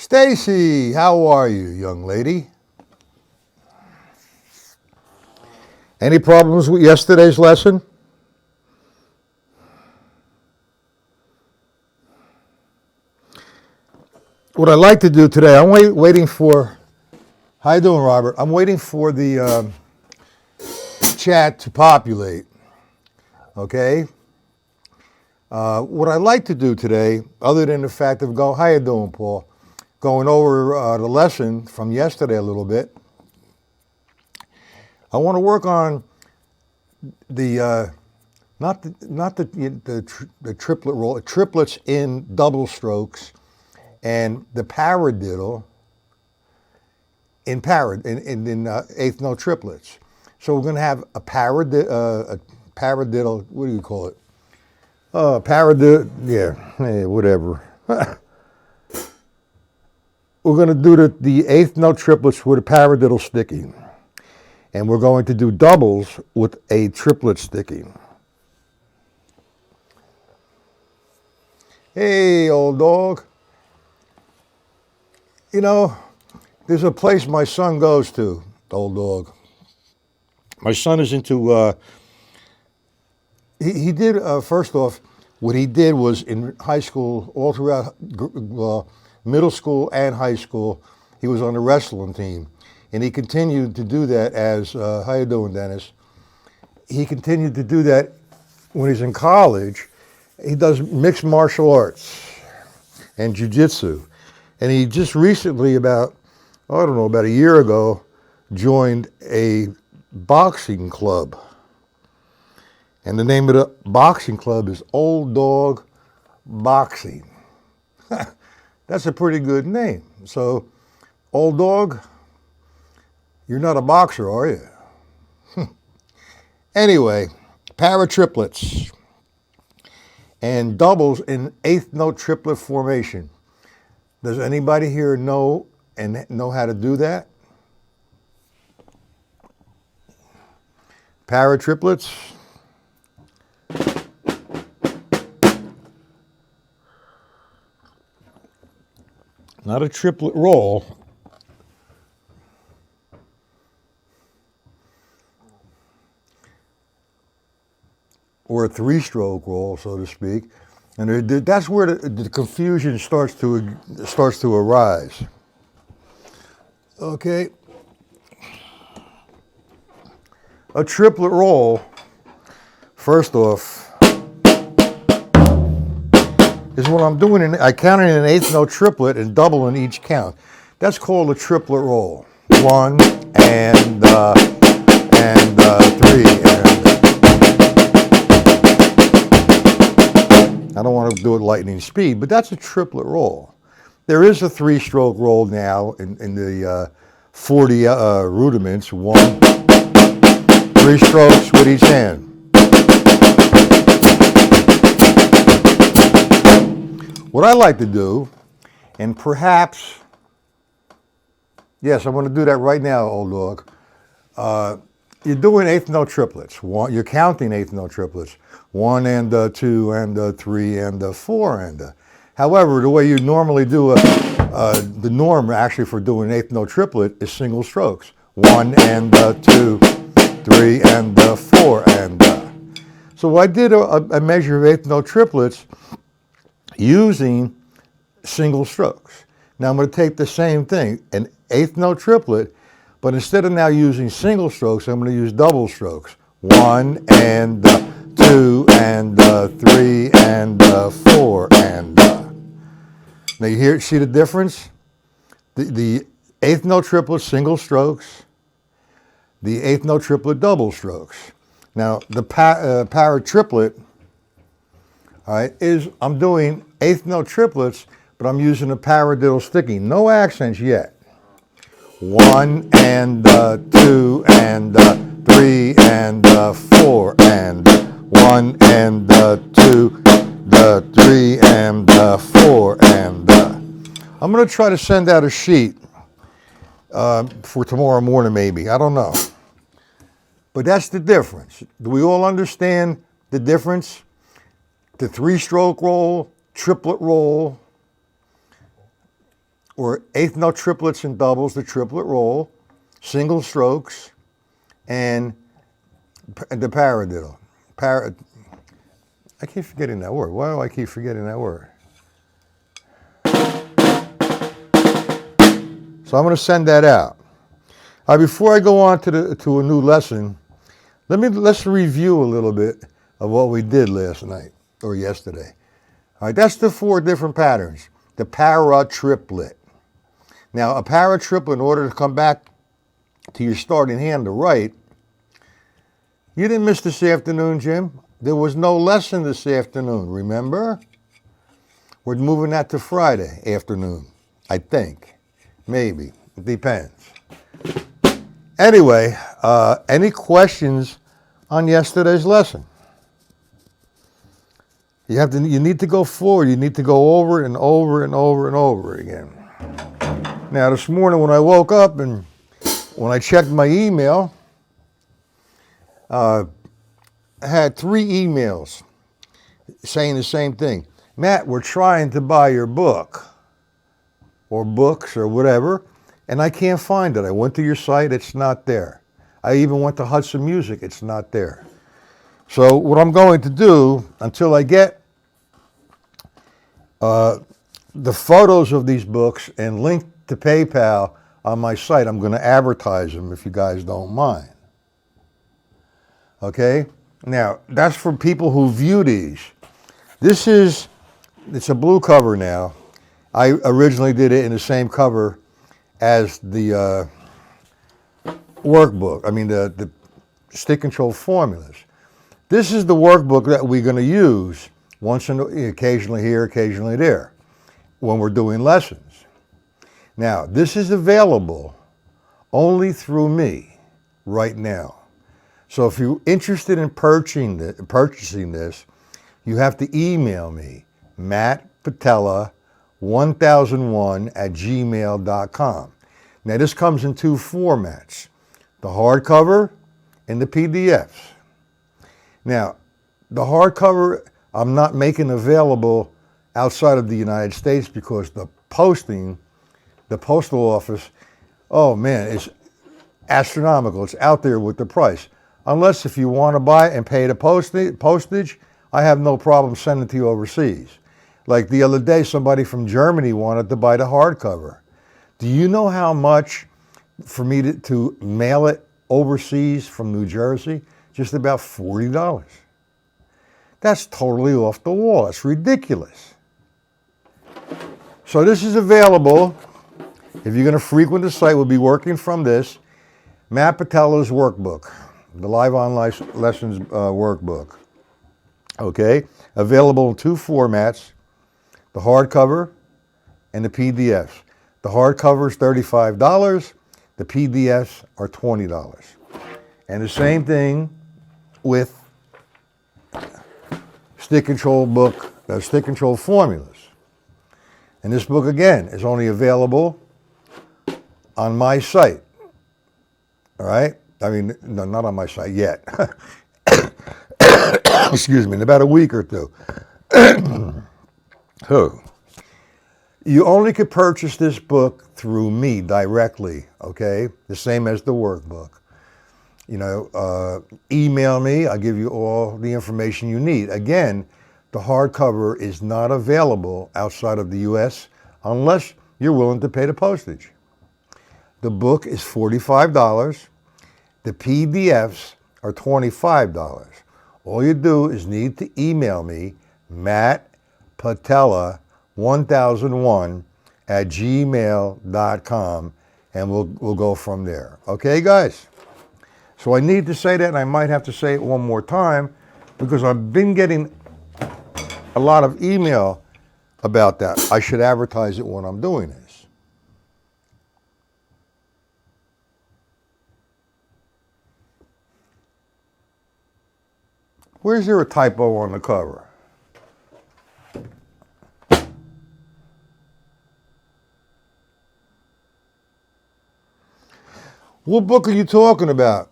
Stacy, how are you, young lady? Any problems with yesterday's lesson? What I'd like to do today, I'm waiting for, how you doing, Robert? I'm waiting for the chat to populate, okay? What I'd like to do today, other than the fact of how you doing, Paul? Going over the lesson from yesterday a little bit, I want to work on the not the triplet roll, triplets in double strokes, and the paradiddle in eighth note triplets. So we're going to have a paradiddle. What do you call it? Paradiddle. Yeah, whatever. We're going to do the eighth note triplets with a paradiddle sticking. And we're going to do doubles with a triplet sticking. Hey, old dog. You know, there's a place my son goes to, old dog. My son is into, he did, first off, what he did was in high school, all throughout middle school and high school, he was on the wrestling team. And he continued to do that as, how you doing, Dennis? He continued to do that when he's in college. He does mixed martial arts and jiu-jitsu. And he just recently, about a year ago, joined a boxing club. And the name of the boxing club is Old Dog Boxing. That's a pretty good name. So, Old Dog, you're not a boxer, are you? Anyway, triplets and doubles in eighth note triplet formation. Does anybody here know how to do that? Triplets. Not a triplet roll. Or a three-stroke roll, so to speak, and that's where the confusion starts to arise. Okay, a triplet roll, first off, is what I'm doing. I counted in an eighth note triplet and double in each count. That's called a triplet roll. 1 and 3 and. I don't want to do it lightning speed, but that's a triplet roll. There is a three-stroke roll now in the 40 rudiments. 1, 3 strokes with each hand. What I like to do, and perhaps, yes, I'm going to do that right now, old dog. You're doing eighth note triplets. You're counting eighth note triplets. 1 and 2 and 3 and 4 and. However, the way you normally do the norm actually for doing eighth note triplet is single strokes. 1 and 2, 3 and 4 and. So I did a measure of eighth note triplets using single strokes. Now I'm going to take the same thing, an eighth note triplet, but instead of now using single strokes, I'm going to use double strokes. 1 and 2 and 3 and 4 and. Now you see the difference? The eighth note triplet single strokes, the eighth note triplet double strokes. Now the para triplet, all right, I'm doing eighth note triplets, but I'm using a paradiddle sticking. No accents yet. 1 and 2 and 3 and 4 and 1 and 2, 3 and 4 and. I'm going to try to send out a sheet for tomorrow morning, maybe. I don't know. But that's the difference. Do we all understand the difference? The three-stroke roll, triplet roll, or eighth note triplets and doubles, the triplet roll, single strokes, and the paradiddle. I keep forgetting that word. Why do I keep forgetting that word? So I'm going to send that out. Before I go on to a new lesson, let's review a little bit of what we did last night or yesterday. All right, that's the 4 different patterns. The para triplet. Now, a para triplet, in order to come back to your starting hand to write, you didn't miss this afternoon, Jim. There was no lesson this afternoon, remember? We're moving that to Friday afternoon, I think. Maybe. It depends. Anyway, any questions on yesterday's lesson? You need to go forward. You need to go over and over and over and over again. Now, this morning when I woke up and when I checked my email, I had 3 emails saying the same thing. Matt, we're trying to buy your book or books or whatever, and I can't find it. I went to your site, it's not there. I even went to Hudson Music, it's not there. So what I'm going to do, until I get the photos of these books and link to PayPal on my site, I'm going to advertise them if you guys don't mind. Okay? Now, that's for people who view these. It's a blue cover now. I originally did it in the same cover as the workbook. I mean, the stick control formulas. This is the workbook that we're going to use occasionally here, occasionally there, when we're doing lessons. Now, this is available only through me right now. So if you're interested in purchasing this, you have to email me, mattpatella1001@gmail.com. Now, this comes in 2 formats, the hardcover and the PDFs. Now, the hardcover I'm not making available outside of the United States because the postal office, oh man, it's astronomical. It's out there with the price. Unless if you want to buy it and pay the postage, I have no problem sending it to you overseas. Like the other day, somebody from Germany wanted to buy the hardcover. Do you know how much for me to mail it overseas from New Jersey? Just about $40. That's totally off the wall. It's ridiculous. So this is available. If you're going to frequent the site, we'll be working from this. Matt Patella's workbook, the Live On Lessons workbook. Okay? Available in 2 formats, the hardcover and the PDFs. The hardcover is $35. The PDFs are $20. And the same thing with stick control formulas. And this book, again, is only available on my site. All right? I mean, no, not on my site yet. Excuse me, in about a week or 2. So, you only could purchase this book through me directly, okay? The same as the workbook. You know, email me. I'll give you all the information you need. Again, the hardcover is not available outside of the U.S. unless you're willing to pay the postage. The book is $45. The PDFs are $25. All you do is need to email me, mattpatella1001@gmail.com, and we'll go from there. Okay, guys? So I need to say that, and I might have to say it one more time because I've been getting a lot of email about that. I should advertise it when I'm doing this. Where's there a typo on the cover? What book are you talking about?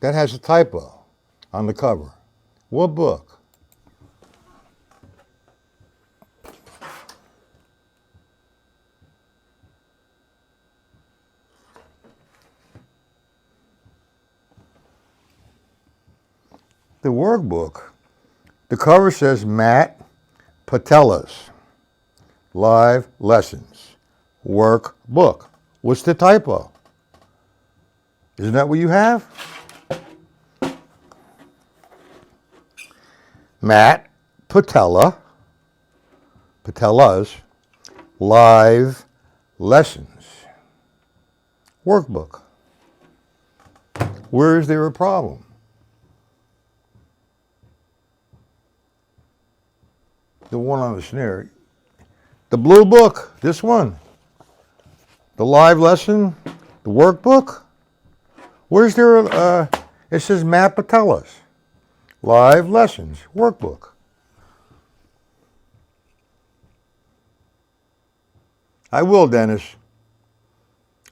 That has a typo on the cover. What book? the workbook, the cover says Matt Patella's Live Lessons Workbook. What's the typo? Isn't that what you have? Matt Patella's Live Lessons Workbook. Where is there a problem? The one on the snare. The blue book, this one. The live lesson, the workbook. Where's there it says Matt Patella's Live Lessons Workbook. I will, Dennis.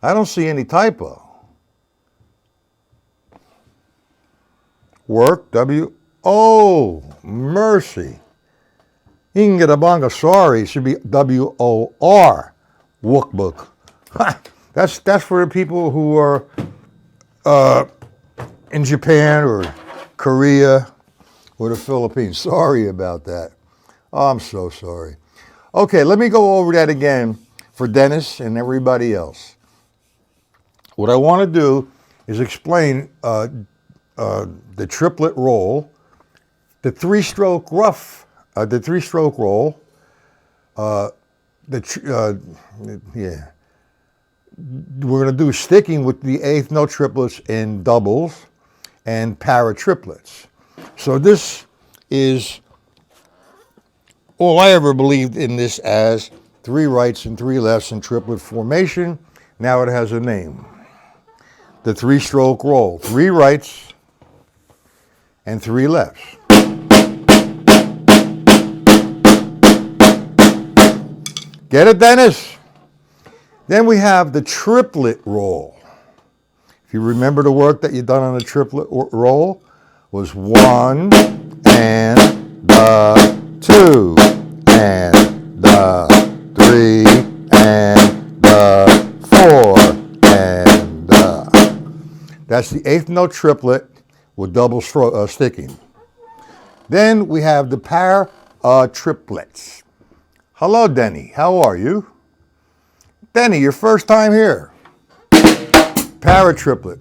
I don't see any typo. Work, W-O, mercy. You can get a bunga sorry, it should be W-O-R, workbook. That's for the people who are in Japan or Korea or the Philippines. Sorry about that. Oh, I'm so sorry. Okay, let me go over that again for Dennis and everybody else. What I want to do is explain the triplet roll, the three-stroke roll, we're going to do sticking with the eighth note triplets in doubles and para triplets. So this is all I ever believed in this as 3 rights and 3 lefts in triplet formation. Now it has a name. The 3-stroke roll. 3 rights and 3 lefts. Get it, Dennis? Then we have the triplet roll. If you remember the work that you done on the triplet roll, was 1 and the 2 and the 3 and the 4 and the. That's the 8th note triplet with double sticking. Then we have the para triplets. Hello, Denny. How are you? Denny, your first time here. Para triplet.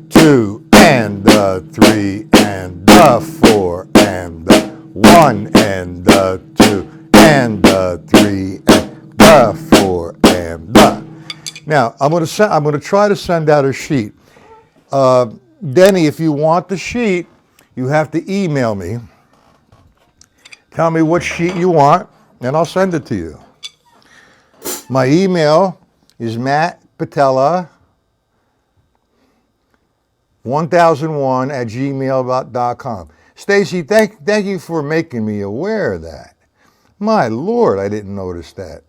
2 and the 3 and the 4 and the 1 and the 2 and the 3 and the 4 and the. Now I'm going to try to send out a sheet. Denny, if you want the sheet, you have to email me. Tell me what sheet you want, and I'll send it to you. My email is mattpatella1001@gmail.com. Stacy, thank you for making me aware of that. My Lord, I didn't notice that.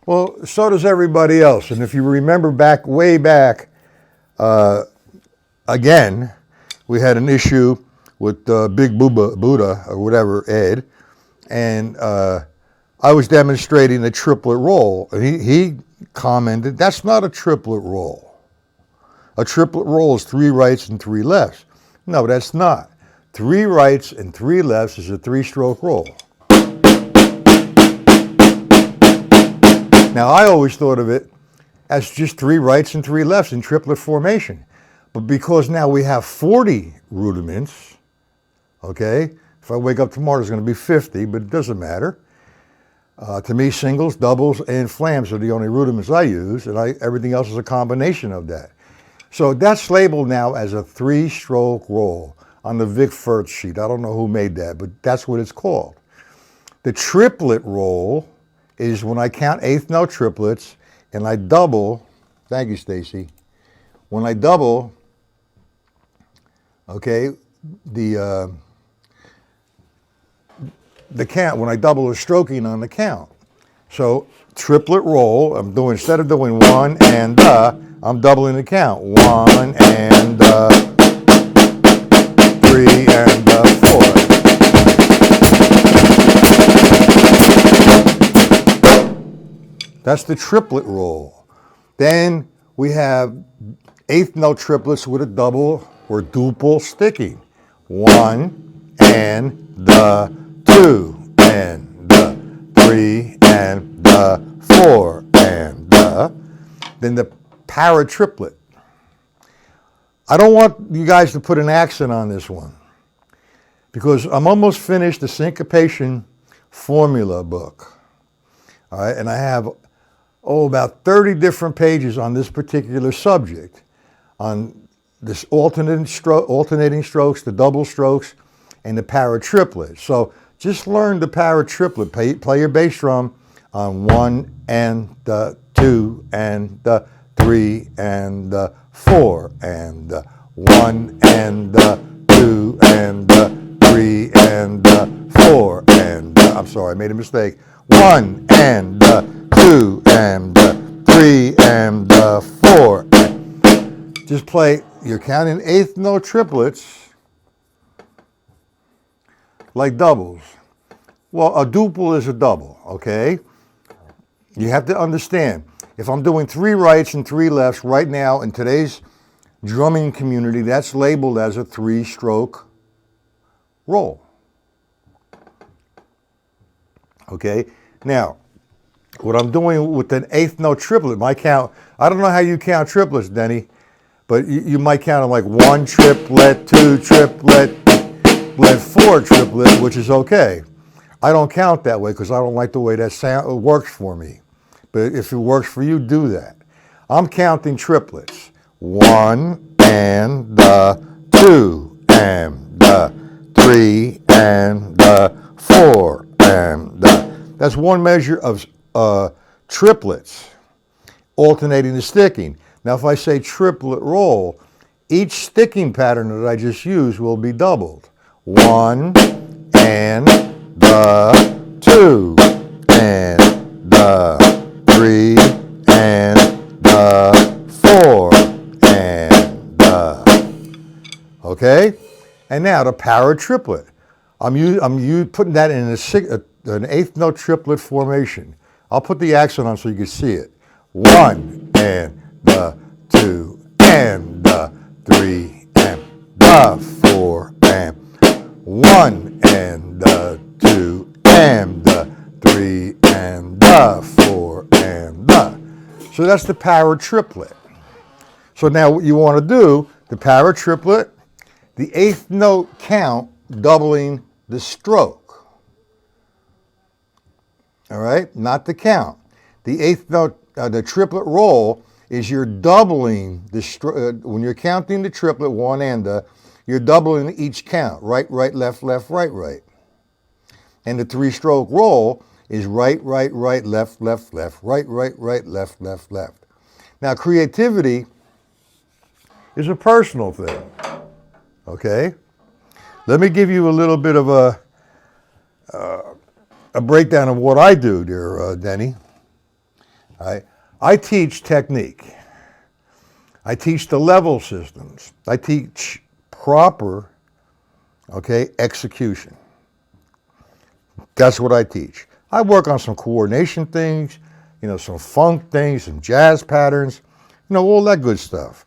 Well, so does everybody else. And if you remember way back, again, we had an issue with Big Buddha or whatever, Ed, and I was demonstrating the triplet roll. And he commented, that's not a triplet roll. A triplet roll is 3 rights and 3 lefts. No, that's not. 3 rights and 3 lefts is a 3-stroke roll. Now, I always thought of it as just 3 rights and 3 lefts in triplet formation. But because now we have 40 rudiments, okay, if I wake up tomorrow, there's going to be 50, but it doesn't matter. To me, singles, doubles, and flams are the only rudiments I use, and everything else is a combination of that. So that's labeled now as a 3-stroke roll on the Vic Firth sheet. I don't know who made that, but that's what it's called. The triplet roll is when I count 8th note triplets and I double, thank you, Stacy, when I double, okay, the count, when I double the stroking on the count. So triplet roll, I'm doing, instead of doing 1 and I'm doubling the count. 1 and 3 and 4. That's the triplet roll. Then we have eighth note triplets with a double or duple sticking. 1 and the 2 and the 3 and the 4 and the. Then the paratriplet. I don't want you guys to put an accent on this one because I'm almost finished the Syncopation Formula book. All right, and I have about 30 different pages on this particular subject, on this alternating strokes, the double strokes, and the paratriplet. So just learn the paratriplet. Play your bass drum on 1 and the 2 and the 3 and the 4 and the 1 and the 2 and the 3 and the 4 and I'm sorry, I made a mistake. 1 and the 2 and the 3 and the 4. Just play, you're counting eighth note triplets like doubles. Well, a duple is a double, okay? You have to understand, if I'm doing 3 rights and 3 lefts right now in today's drumming community, that's labeled as a 3-stroke roll. Okay, now, what I'm doing with an eighth note triplet, my count, I don't know how you count triplets, Denny, but you might count them like 1 triplet, 2 triplet, 4 triplet, which is okay. I don't count that way because I don't like the way that sound works for me. But if it works for you, do that. I'm counting triplets. 1 and the 2 and the 3 and the 4 and the. That's one measure of triplets, alternating the sticking. Now if I say triplet roll, each sticking pattern that I just used will be doubled. 1 and the 2 and the 3 and the 4 and the. Okay? And now the paratriplet. I'm putting that in an eighth note triplet formation. I'll put the accent on so you can see it. 1 and the 2 and the 3 and the 4 and 1 and the 2 and the 3 and the 4 and the. So that's the paratriplet. So now what you want to do, the paratriplet, the eighth note count doubling the stroke. All right, not the count. The eighth note, the triplet roll is you're doubling the when you're counting the triplet 1 and the, you're doubling each count. Right, right, left, left, right, right. And the 3-stroke roll is right, right, right, left, left, left, right, right, right, left, left, left. Now creativity is a personal thing. Okay? Let me give you a little bit of a breakdown of what I do, dear Denny. I teach technique. I teach the level systems. I teach proper, execution. That's what I teach. I work on some coordination things, some funk things, some jazz patterns, all that good stuff.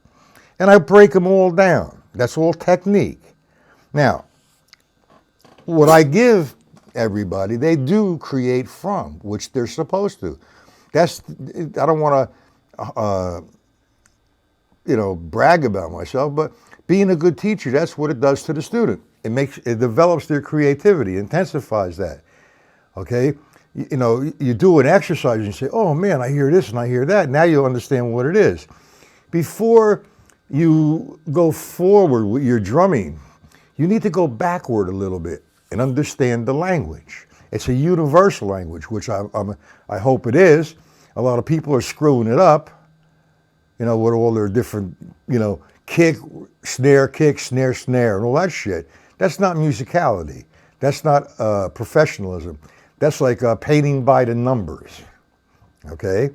And I break them all down. That's all technique. Now, what I give everybody, they do create from, which they're supposed to. I don't want to, brag about myself, but being a good teacher, that's what it does to the student. It develops their creativity, intensifies that. Okay? You do an exercise and you say, oh man, I hear this and I hear that. Now you understand what it is. Before you go forward with your drumming, you need to go backward a little bit and understand the language. It's a universal language, which I hope it is. A lot of people are screwing it up, with all their different, kick, snare, snare, and all that shit. That's not musicality. That's not professionalism. That's like painting by the numbers, okay?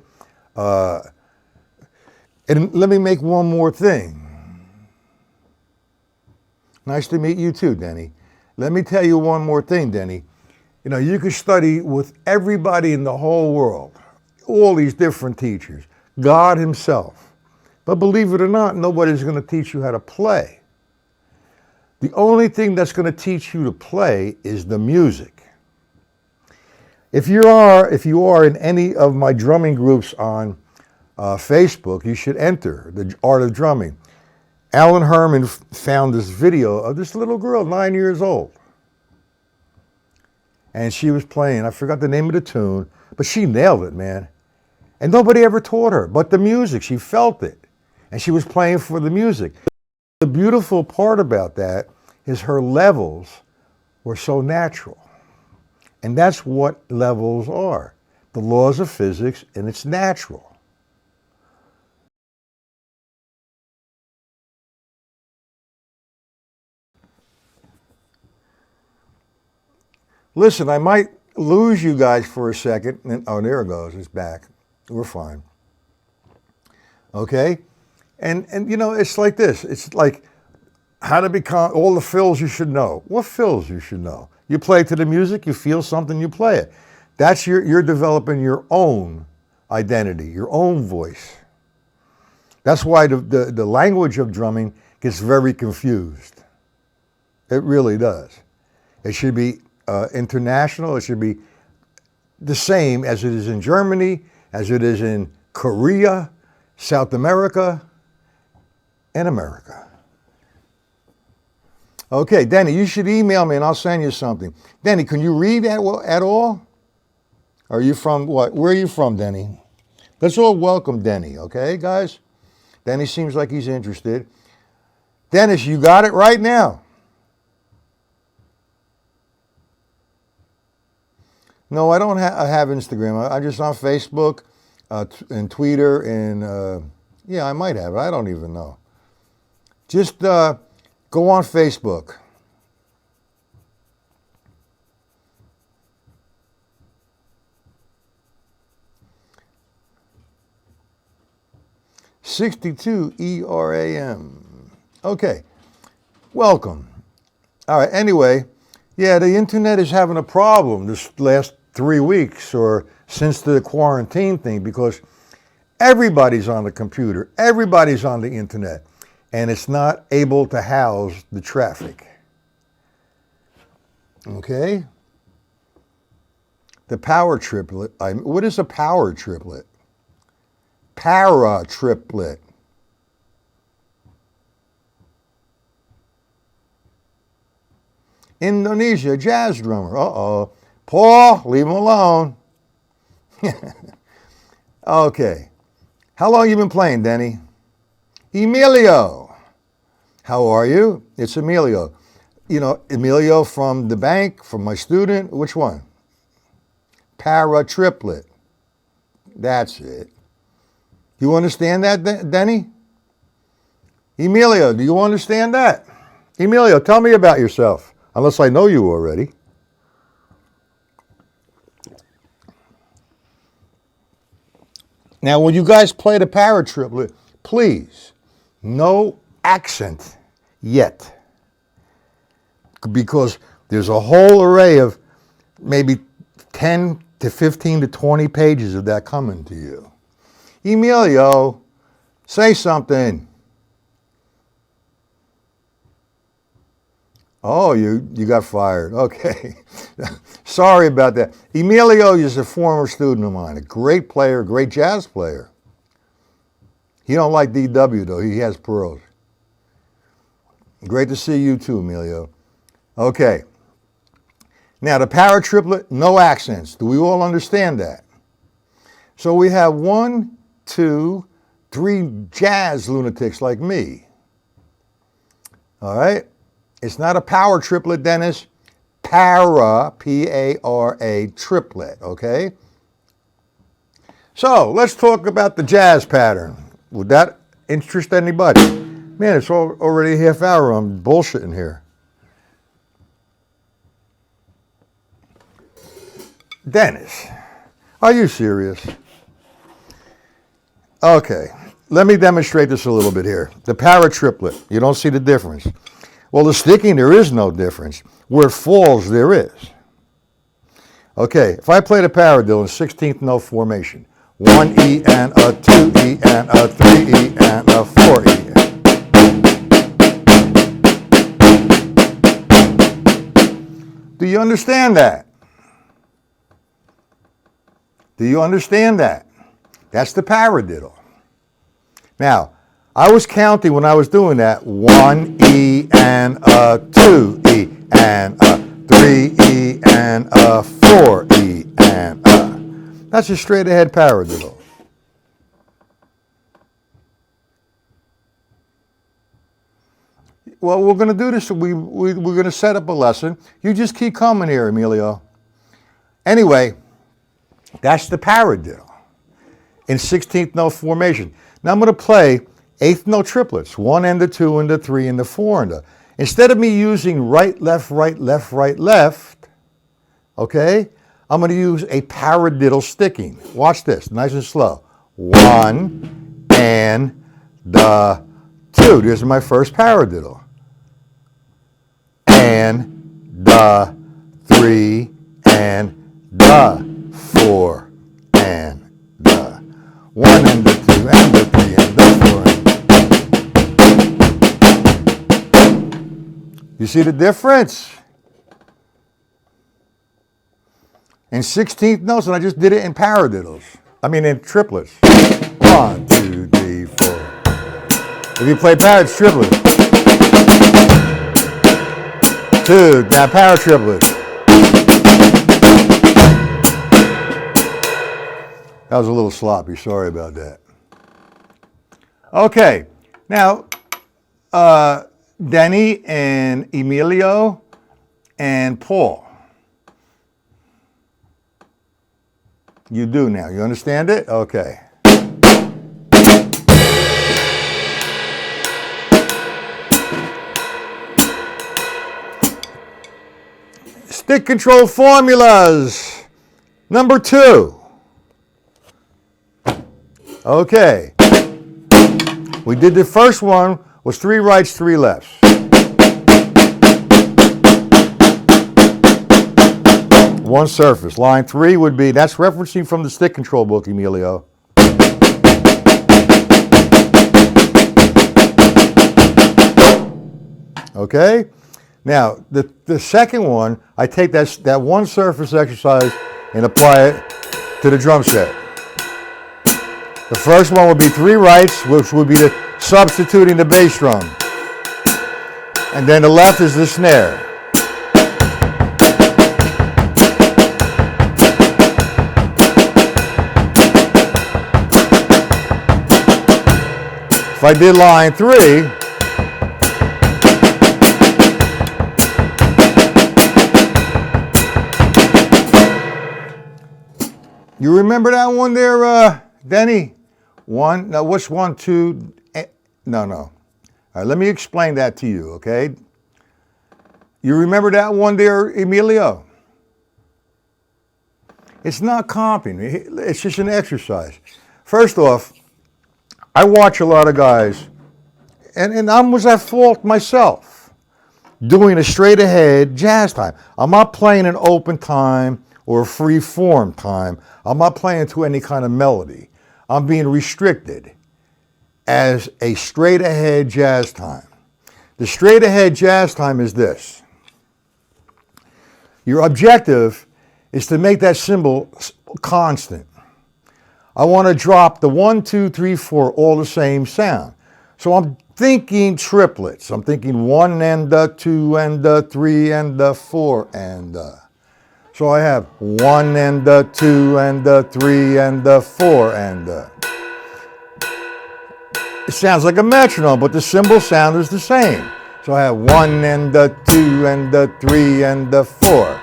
And let me make one more thing. Nice to meet you too, Denny. Let me tell you one more thing, Denny. You can study with everybody in the whole world, all these different teachers, God himself. But believe it or not, nobody's going to teach you how to play. The only thing that's going to teach you to play is the music. If you are in any of my drumming groups on Facebook, you should enter the Art of Drumming. Alan Herman found this video of this little girl, 9 years old. And she was playing, I forgot the name of the tune, but she nailed it, man. And nobody ever taught her but the music. She felt it. And she was playing for the music. The beautiful part about that is her levels were so natural. And that's what levels are. The laws of physics, and it's natural. Listen, I might lose you guys for a second. Oh, there it goes. It's back. We're fine. Okay? And you know, it's like this. It's like how to become all the fills you should know. What fills you should know? You play to the music, you feel something, you play it. That's you're developing your own identity, your own voice. That's why the language of drumming gets very confused. It really does. It should be international. It should be the same as it is in Germany, as it is in Korea, South America, and America. Okay, Denny, you should email me and I'll send you something. Denny, can you read at all? Are you from what? Where are you from, Denny? Let's all welcome Denny, okay, guys? Denny seems like he's interested. Dennis, you got it right now. No, I don't have Instagram. I'm just on Facebook and Twitter and, yeah, I might have it. I don't even know. Just go on Facebook. $62 ERAM. Okay, welcome. All right, anyway, yeah, the internet is having a problem this last 3 weeks or since the quarantine thing because everybody's on the computer, everybody's on the internet, and it's not able to house the traffic. Okay? The power triplet, what is a power triplet? Para-triplet. Indonesia jazz drummer. Uh-oh. Paul, leave him alone. Okay. How long you been playing, Denny? Emilio. How are you? It's Emilio. You know, Emilio from the bank, from my student. Which one? Para-triplet. That's it. You understand that, Denny? Emilio, do you understand that? Emilio, tell me about yourself, unless I know you already. Now, when you guys play the para-triplet, please, no accent yet. Because there's a whole array of maybe 10 to 15 to 20 pages of that coming to you. Emilio, say something. Oh, you got fired. Okay. Sorry about that. Emilio is a former student of mine, a great player, great jazz player. He don't like DW though. He has pearls. Great to see you too, Emilio. Okay. Now the para-triplet, no accents. Do we all understand that? So we have 1, 2, 3 jazz lunatics like me. All right? It's not a power triplet, Dennis. Para, P-A-R-A, triplet, okay? So, let's talk about the jazz pattern. Would that interest anybody? Man, it's already a half hour. I'm bullshitting here. Dennis, are you serious? Okay, let me demonstrate this a little bit here. The para triplet, you don't see the difference. Well, the sticking, there is no difference. Where it falls, there is. Okay, if I play the paradiddle in 16th note formation, 1, 1E and a 2E and a 3E and a 4E. Do you understand that? Do you understand that? That's the paradiddle. Now, I was counting when I was doing that, 1E and a 2E and a 3E and a 4E and a. That's a straight ahead paradiddle. Well, we're going to do this. We're going to set up a lesson. You just keep coming here, Emilio. Anyway, that's the paradiddle in 16th note formation. Now I'm going to play 8th note triplets, 1 and the 2 and the 3 and the 4 and the. Instead of me using right, left, right, left, right, left, okay, I'm going to use a paradiddle sticking. Watch this, nice and slow. 1 and the 2. There's my first paradiddle. And the 3 and the 4 and the 1 and the 2 and the 3 and the 4. You see the difference? In 16th notes, and I just did it in paradiddles. I mean in triplets. 1, 2, 3, 4. If you play paradiddles, triplets. 2, now paratriplets. That was a little sloppy, sorry about that. Okay, now Denny and Emilio and Paul. You do now, you understand it? Okay. Stick control formulas. Number 2. Okay. We did the first one was 3 rights, 3 lefts. One surface. Line 3 would be, that's referencing from the stick control book, Emilio. Okay? Now, the second one, I take that one surface exercise and apply it to the drum set. The first one would be 3 rights, which would be the substituting the bass drum. And then the left is the snare. If I did line 3, you remember that one there, Denny? 1, now what's 1, 2, no. All right, let me explain that to you, okay? You remember that one there, Emilio? It's not comping, it's just an exercise. First off, I watch a lot of guys, and I was at fault myself, doing a straight ahead jazz time. I'm not playing an open time or a free form time. I'm not playing to any kind of melody. I'm being restricted as a straight ahead jazz time. The straight ahead jazz time is this. Your objective is to make that cymbal constant. I want to drop the 1, 2, 3, 4, all the same sound. So I'm thinking triplets. I'm thinking 1 and the 2 and the 3 and the 4 and the. So I have 1 and the 2 and the 3 and the 4 and the. It sounds like a metronome, but the cymbal sound is the same. So I have 1 and the 2 and the 3 and the 4.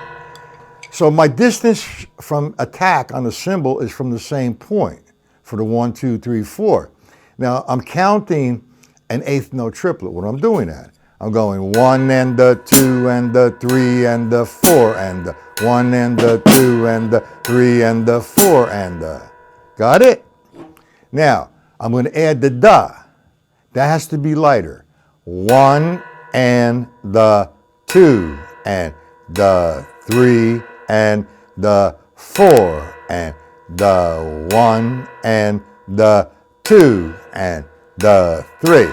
So my distance from attack on the cymbal is from the same point for the 1, 2, 3, 4. Now I'm counting an 8th note triplet when I'm doing that. I'm going 1 and the 2 and the 3 and the 4 and the 1 and the 2 and the 3 and the 4 and the. Got it? Now, I'm going to add the da. That has to be lighter. 1 and the 2 and the 3 and the 4 and the 1, and the 2, and the 3.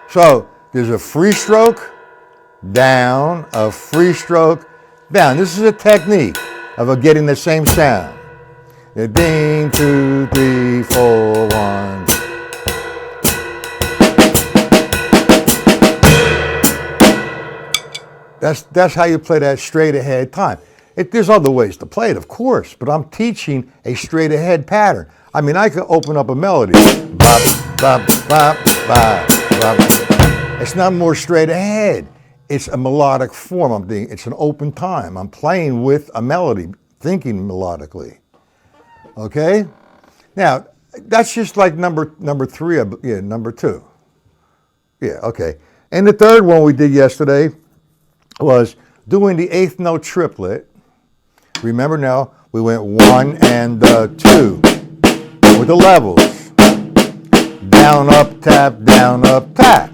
So there's a free stroke, down, a free stroke, down. This is a technique of getting the same sound. Ding, 2, 3, 4, 1. That's how you play that straight ahead time. There's other ways to play it, of course, but I'm teaching a straight ahead pattern. I mean, I could open up a melody. Bop, bop, bop, bop, bop. It's not more straight ahead. It's a melodic form. It's an open time. I'm playing with a melody, thinking melodically. Okay? Now, that's just like number 3, number 2. Yeah, okay. And the third one we did yesterday was doing the 8th note triplet. Remember now, we went 1 and 2 with the levels. Down, up, tap.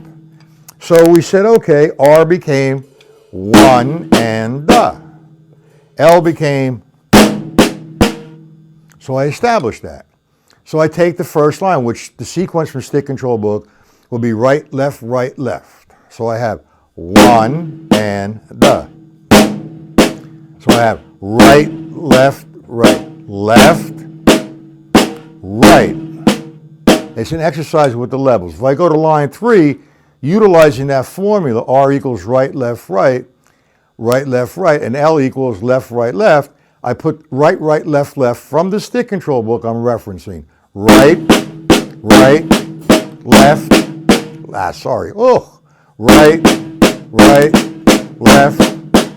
So we said, okay, R became 1 and the. L became, so I established that. So I take the first line, which the sequence from stick control book will be right, left, right, left. So I have 1 and the. So I have right, left, right, left, right. It's an exercise with the levels. If I go to line 3, utilizing that formula, R equals right, left, right, and L equals left, right, left, I put right, left, left from the stick control book I'm referencing. Right, left, right,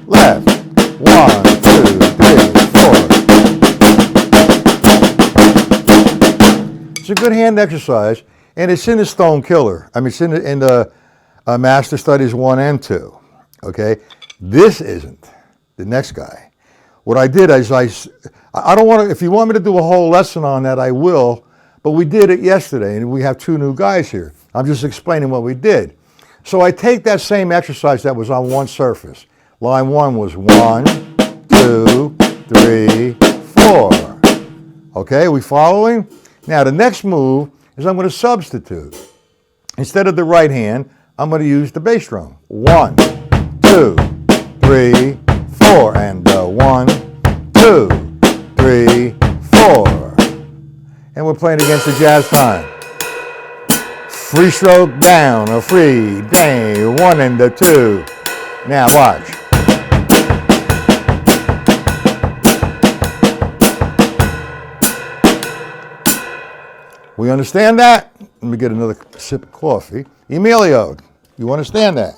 left, 1, 2, 3, 4. It's a good hand exercise, and it's in the Stone Killer. I mean, it's in the Master Studies 1 and 2. Okay, this isn't the next guy. What I did is I don't want to. If you want me to do a whole lesson on that, I will. But we did it yesterday, and we have 2 new guys here. I'm just explaining what we did. So I take that same exercise that was on one surface. Line 1 was 1, 2, 3, 4. Okay, we following? Now the next move is I'm going to substitute. Instead of the right hand, I'm going to use the bass drum. 1, 2, 3, 4, and 1, 2, 3, 4. And we're playing against the jazz time. Free stroke down, a free, dang, 1 and 2. Now watch. We understand that? Let me get another sip of coffee. Emilio, you understand that?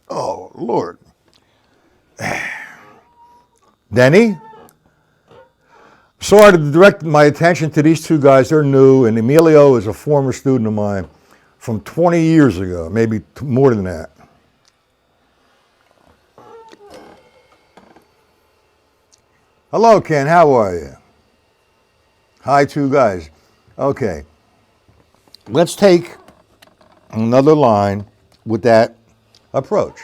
Oh, Lord. Denny? Sorry to direct my attention to these 2 guys. They're new, and Emilio is a former student of mine from 20 years ago, maybe more than that. Hello, Ken. How are you? Hi, 2 guys. Okay. Let's take another line with that approach.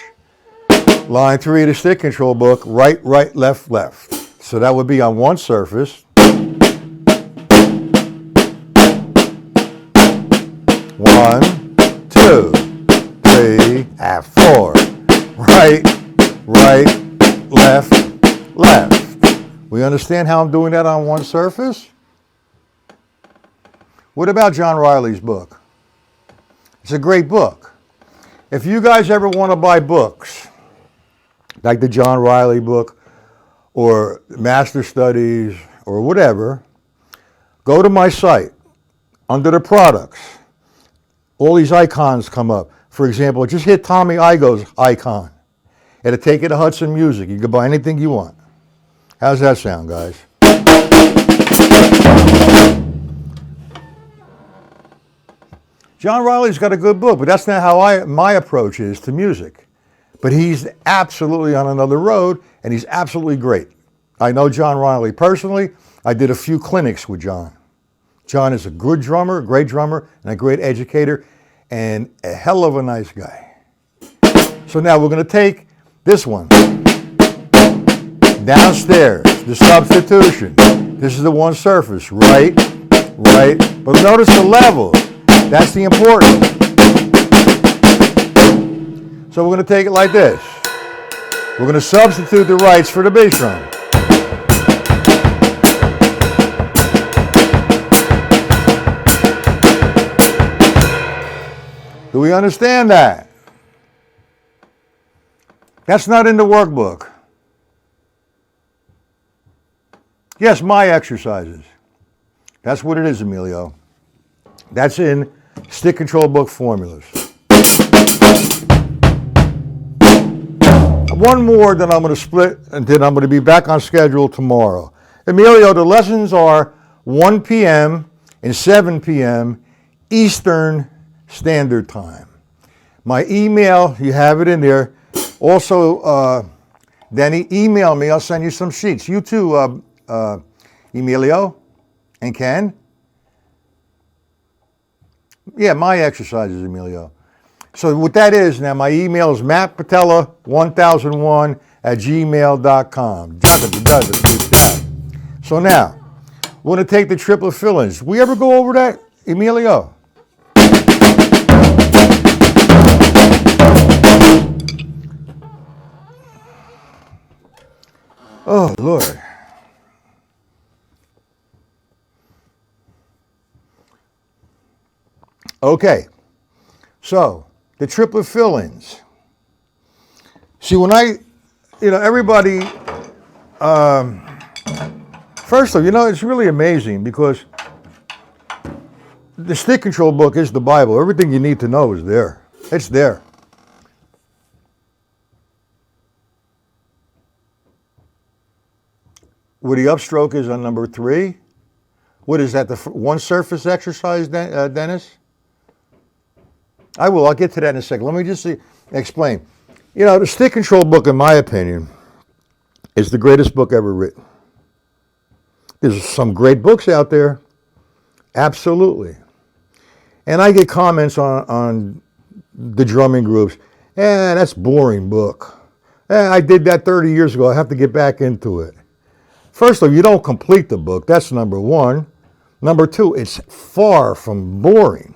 Line 3 of the stick control book, right, left, left. So that would be on one surface. 1, 2, 3, and 4. Right, left, left. We understand how I'm doing that on one surface? What about John Riley's book? It's a great book. If you guys ever want to buy books, like the John Riley book, or Master Studies, or whatever, go to my site. Under the products, all these icons come up. For example, just hit Tommy Igoe's icon. It'll take you to Hudson Music. You can buy anything you want. How's that sound, guys? John Riley's got a good book, but that's not how my approach is to music. But he's absolutely on another road, and he's absolutely great. I know John Riley personally. I did a few clinics with John. John is a good drummer, a great drummer, and a great educator, and a hell of a nice guy. So now we're going to take this one. Downstairs, the substitution. This is the one surface, right, right. But notice the level. That's the important. So we're going to take it like this. We're going to substitute the rights for the bass drum. Do we understand that? That's not in the workbook. Yes, my exercises. That's what it is, Emilio. That's in Stick Control Book Formulas. One more, then I'm going to split, and then I'm going to be back on schedule tomorrow. Emilio, the lessons are 1 p.m. and 7 p.m. Eastern Standard Time. My email, you have it in there. Also, Denny, email me. I'll send you some sheets. You too, Emilio and Ken. Yeah, my exercises, Emilio. So what that is now, my email is mattpatella1001@gmail.com. So now, we're going to take the triplet fill-ins. We ever go over that, Emilio? Oh, Lord. Okay, so the triplet fill-ins. See, when everybody, first of all, it's really amazing because the stick control book is the Bible. Everything you need to know is there. It's there. Where the upstroke is on number 3. What is that, the one surface exercise, Dennis? I'll get to that in a second. Let me just explain. The stick control book, in my opinion, is the greatest book ever written. There's some great books out there, absolutely. And I get comments on the drumming groups, that's boring book. I did that 30 years ago, I have to get back into it. First of all, you don't complete the book, that's number one. Number two, it's far from boring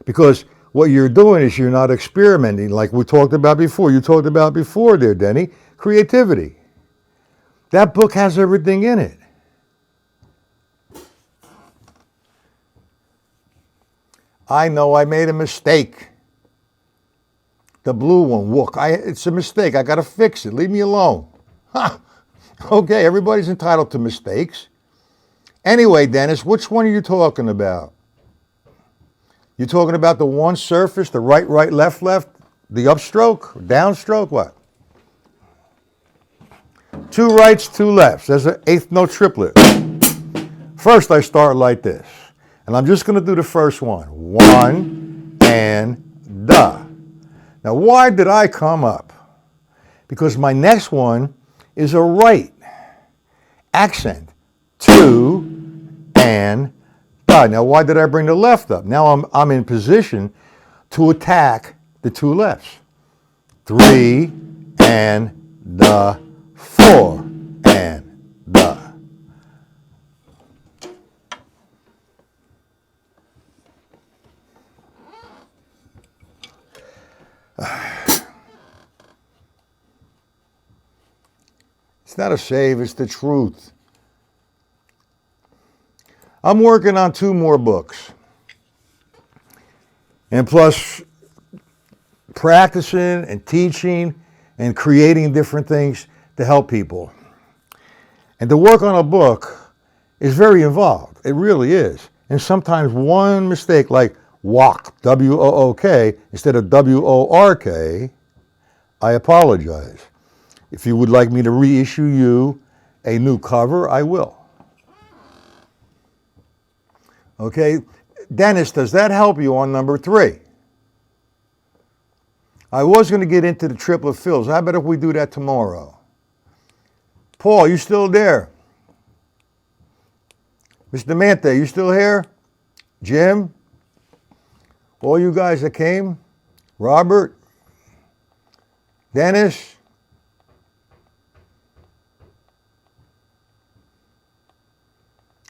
because what you're doing is you're not experimenting like we talked about before. You talked about before there, Denny, creativity. That book has everything in it. I know I made a mistake. The blue one, it's a mistake. I got to fix it. Leave me alone. Okay, everybody's entitled to mistakes. Anyway, Dennis, which one are you talking about? You talking about the one surface, the right, left, the upstroke, downstroke, what? 2 rights, 2 lefts. There's an 8th note triplet. First, I start like this. And I'm just going to do the first one. 1 and da. Now, why did I come up? Because my next one is a right accent. 2 and da. Now, why did I bring the left up? Now I'm in position to attack the 2 lefts. 3 and da. 4 and da. It's not a save, it's the truth. I'm working on 2 more books. And plus, practicing and teaching and creating different things to help people. And to work on a book is very involved. It really is. And sometimes one mistake like walk, W-O-O-K, instead of W-O-R-K, I apologize. If you would like me to reissue you a new cover, I will. Okay, Dennis, does that help you on number 3? I was going to get into the triplet fills. How about if we do that tomorrow? Paul, you still there? Mr. Mante, you still here? Jim? All you guys that came? Robert? Dennis?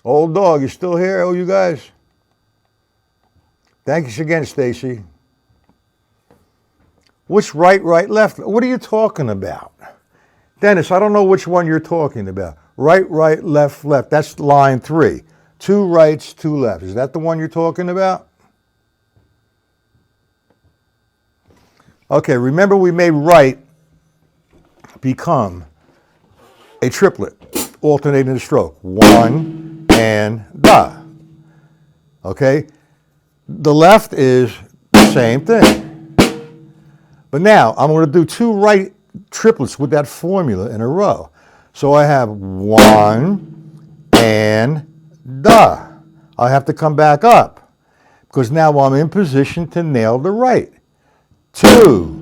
Old dog, you still here? Oh, you guys? Thanks again, Stacy. Which right, left? What are you talking about? Dennis, I don't know which one you're talking about. Right, left. That's line 3. 2 rights, 2 lefts. Is that the one you're talking about? Okay, remember we made right become a triplet, alternating the stroke. 1 and the. Okay? The left is the same thing. But now I'm going to do 2 right triplets with that formula in a row. So I have 1 and the. I have to come back up because now I'm in position to nail the right. 2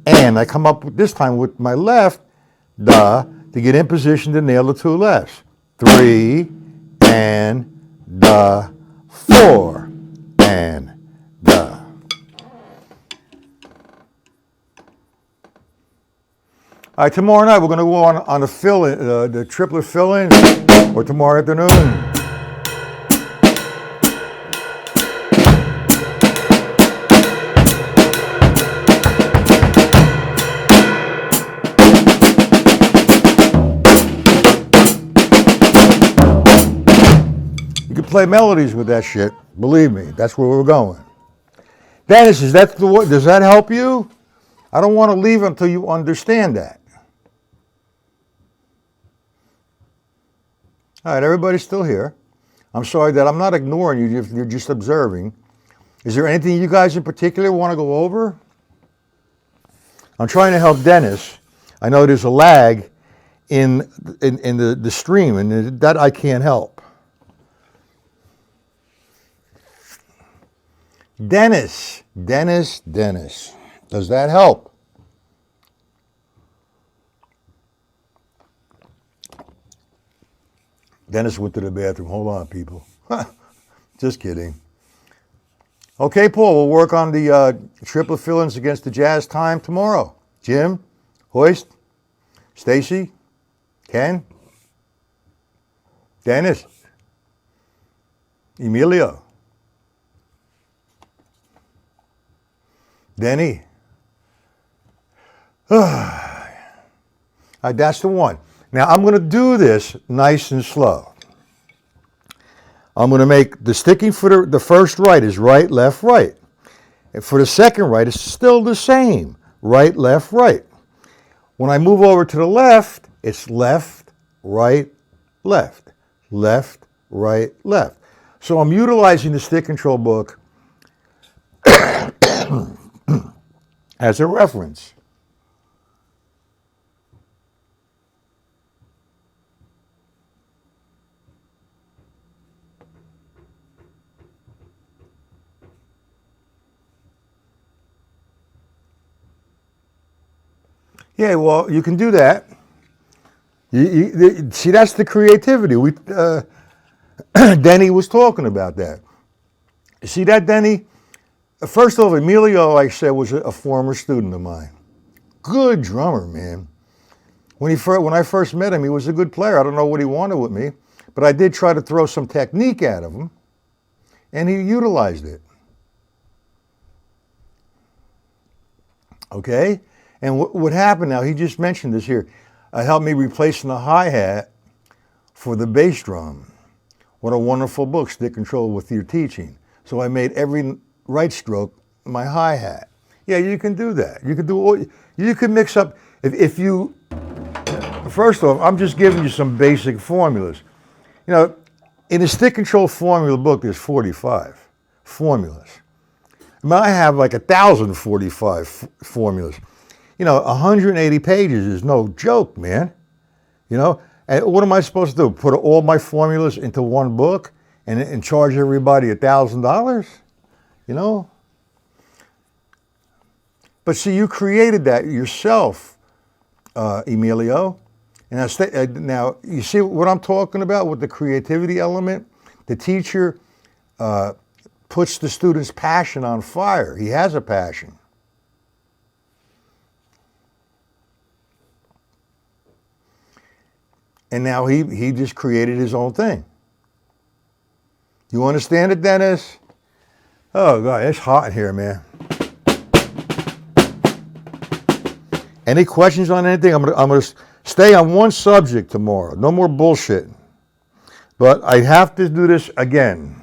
and I come up this time with my left, the, to get in position to nail the 2 lefts. 3 and the, 4 and the. All right, tomorrow night we're going to go on the triplet fill-in, or tomorrow afternoon. You can play melodies with that shit. Believe me, that's where we're going. Dennis, does that help you? I don't want to leave until you understand that. All right, everybody's still here. I'm sorry that I'm not ignoring you, you're just observing. Is there anything you guys in particular want to go over? I'm trying to help Dennis. I know there's a lag in the stream, and that I can't help. Dennis. Does that help? Dennis went to the bathroom. Hold on, people. Just kidding. Okay, Paul, we'll work on the triplet fill-ins against the Jazz time tomorrow. Jim, Hoist, Stacy, Ken, Dennis, Emilio, Denny. That's the one. Now, I'm going to do this nice and slow. I'm going to make the sticking for the first right is right, left, right. And for the second right, it's still the same. Right, left, right. When I move over to the left, it's left, right, left. Left, right, left. So I'm utilizing the stick control book as a reference. Yeah, well, you can do that. See, that's the creativity. Denny was talking about that. See that, Denny? First of all, Emilio, like I said, was a former student of mine. Good drummer, man. When I first met him, he was a good player. I don't know what he wanted with me, but I did try to throw some technique at him, and he utilized it. Okay? And what happened now, he just mentioned this here, helped me replacing the hi-hat for the bass drum. What a wonderful book, Stick Control with Your Teaching. So I made every right stroke my hi-hat. Yeah, you can do that. You can mix up, if you, first off, I'm just giving you some basic formulas. You know, in the Stick Control formula book, there's 45 formulas. I mean, I have like 1,045 formulas. You know, 180 pages is no joke, man. You know, and what am I supposed to do? Put all my formulas into one book and charge everybody $1,000? You know? But see, you created that yourself, Emilio. And now, you see what I'm talking about with the creativity element? The teacher puts the student's passion on fire. He has a passion. And now he just created his own thing. You understand it, Dennis? Oh, God, it's hot in here, man. Any questions on anything? I'm gonna stay on one subject tomorrow. No more bullshit. But I have to do this again.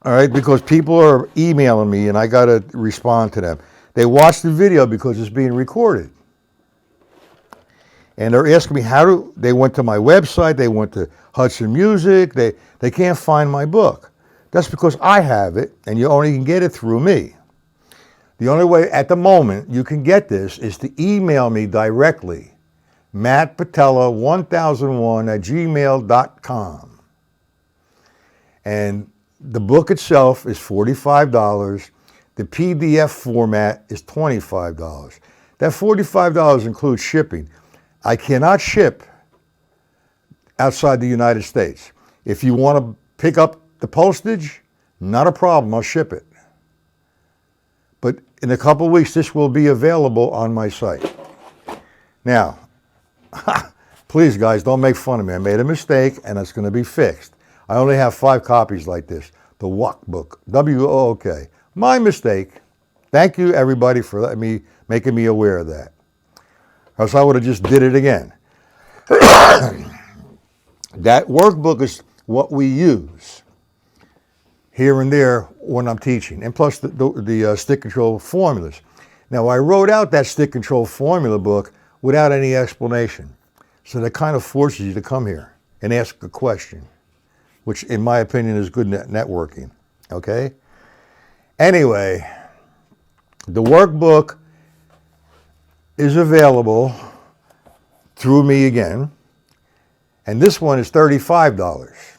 All right, because people are emailing me and I got to respond to them. They watch the video because it's being recorded. And they're asking me they went to my website, they went to Hudson Music, they can't find my book. That's because I have it and you only can get it through me. The only way at the moment you can get this is to email me directly, mattpatella1001@gmail.com. And the book itself is $45. The PDF format is $25. That $45 includes shipping. I cannot ship outside the United States. If you want to pick up the postage, not a problem, I'll ship it. But in a couple of weeks, this will be available on my site. Now, please guys, don't make fun of me. I made a mistake and it's going to be fixed. I only have 5 copies like this. The Wook book, W-O-O-K. My mistake. Thank you everybody for making me aware of that. Or else I would have just did it again. That workbook is what we use here and there when I'm teaching, and plus the stick control formulas. Now I wrote out that stick control formula book without any explanation, so that kind of forces you to come here and ask a question, which in my opinion is good networking, okay? Anyway, the workbook is available through me again, and this one is $35,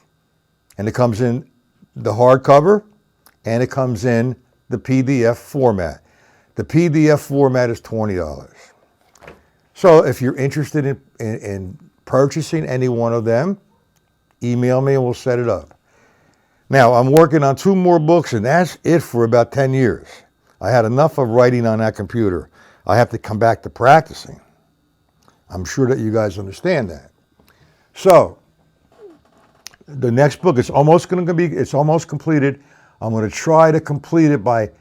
and it comes in the hardcover, and it comes in the PDF format. The PDF format is $20. So if you're interested in purchasing any one of them, email me and we'll set it up. Now, I'm working on 2 more books, and that's it for about 10 years. I had enough of writing on that computer. I have to come back to practicing. I'm sure that you guys understand that. So, the next book is almost completed. I'm going to try to complete it by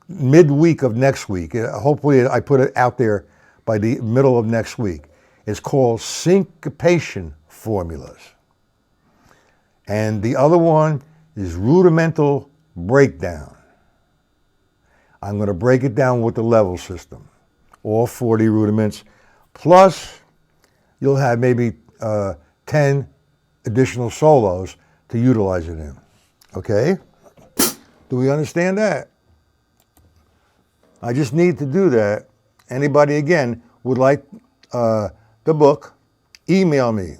midweek of next week. Hopefully, I put it out there by the middle of next week. It's called Syncopation Formulas. And the other one is Rudimental Breakdown. I'm going to break it down with the level system. All 40 rudiments. Plus, you'll have maybe 10 additional solos to utilize it in. Okay? Do we understand that? I just need to do that. Anybody, again, would like the book, email me.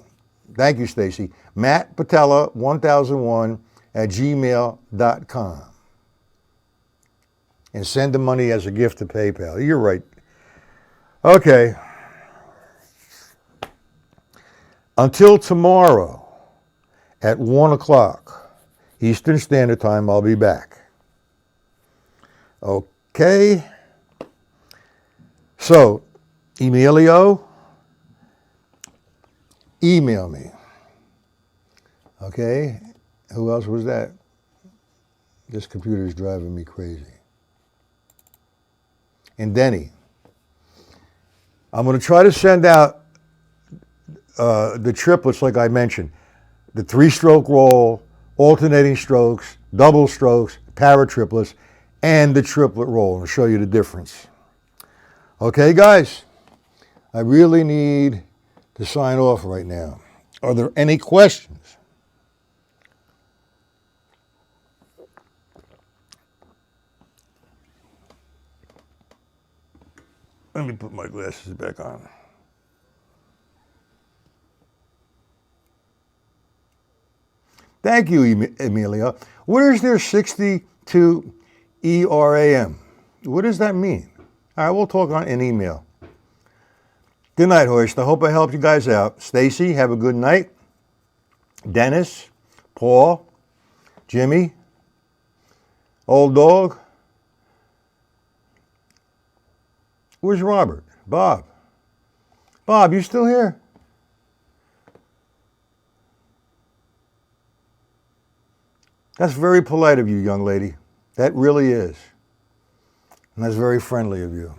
Thank you, Stacy. mattpatella1001@gmail.com. And send the money as a gift to PayPal. You're right. Okay. Until tomorrow at 1 o'clock Eastern Standard Time, I'll be back. Okay. So, Emilio, email me. Okay. Who else was that? This computer is driving me crazy. And Denny. I'm going to try to send out the triplets like I mentioned. The 3-stroke roll, alternating strokes, double strokes, paratriplets, and the triplet roll. I'll show you the difference. Okay, guys? I really need to sign off right now. Are there any questions? Let me put my glasses back on. Thank you, Emilia. Where is there 62 ERAM? What does that mean? All right, we'll talk on an email. Good night, Hoist. I hope I helped you guys out. Stacy, have a good night. Dennis, Paul, Jimmy, Old Dog. Where's Robert? Bob. Bob, you still here? That's very polite of you, young lady. That really is. And that's very friendly of you.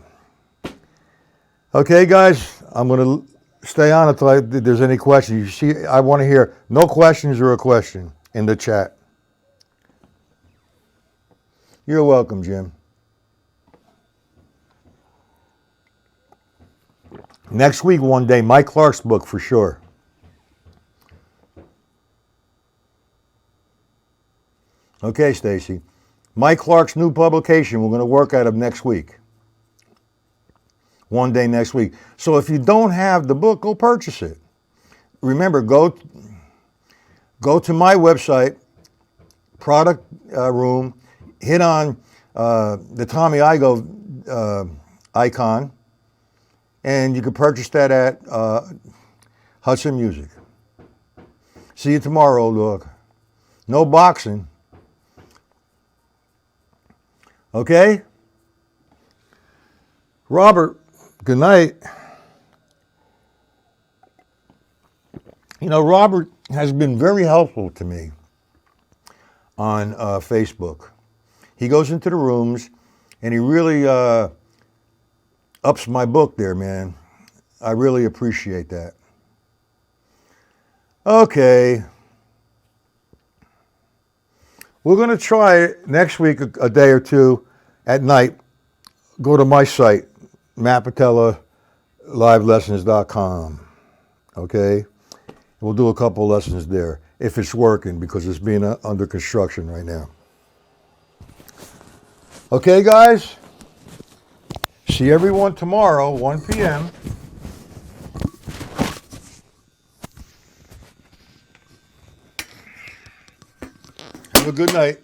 Okay, guys, I'm going to stay on until there's any questions. You see, I want to hear no questions or a question in the chat. You're welcome, Jim. Next week, one day, Mike Clark's book for sure. Okay, Stacy. Mike Clark's new publication, we're going to work out of next week. One day next week. So if you don't have the book, go purchase it. Remember, go to my website, product room, hit on the Tommy Igoe icon, and you can purchase that at Hudson Music. See you tomorrow, old dog. No boxing. Okay? Robert, good night. You know, Robert has been very helpful to me on Facebook. He goes into the rooms and he really ups my book there, man. I really appreciate that. Okay. We're going to try next week, a day or two at night. Go to my site, mattpatellalivelessons.com. Okay? We'll do a couple lessons there if it's working, because it's being under construction right now. Okay, guys? See everyone tomorrow, 1 p.m. Have a good night.